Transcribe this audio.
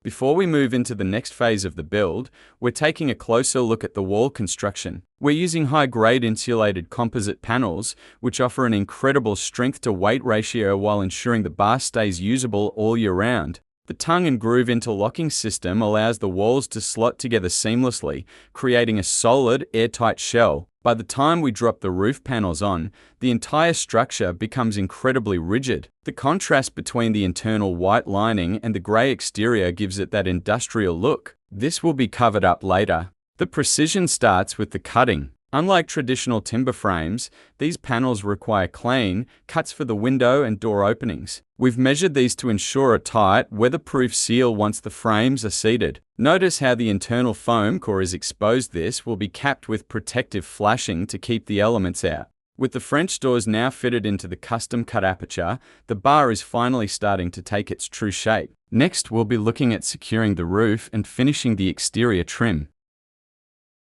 Before we move into the next phase of the build, we're taking a closer look at the wall construction. We're using high-grade insulated composite panels, which offer an incredible strength-to-weight ratio while ensuring the bar stays usable all year round. The tongue and groove interlocking system allows the walls to slot together seamlessly, creating a solid, airtight shell. By the time we drop the roof panels on, the entire structure becomes incredibly rigid. The contrast between the internal white lining and the grey exterior gives it that industrial look. This will be covered up later. The precision starts with the cutting. Unlike traditional timber frames, these panels require clean cuts for the window and door openings. We've measured these to ensure a tight, weatherproof seal once the frames are seated. Notice how the internal foam core is exposed. This will be capped with protective flashing to keep the elements out. With the French doors now fitted into the custom-cut aperture, the bar is finally starting to take its true shape. Next, we'll be looking at securing the roof and finishing the exterior trim.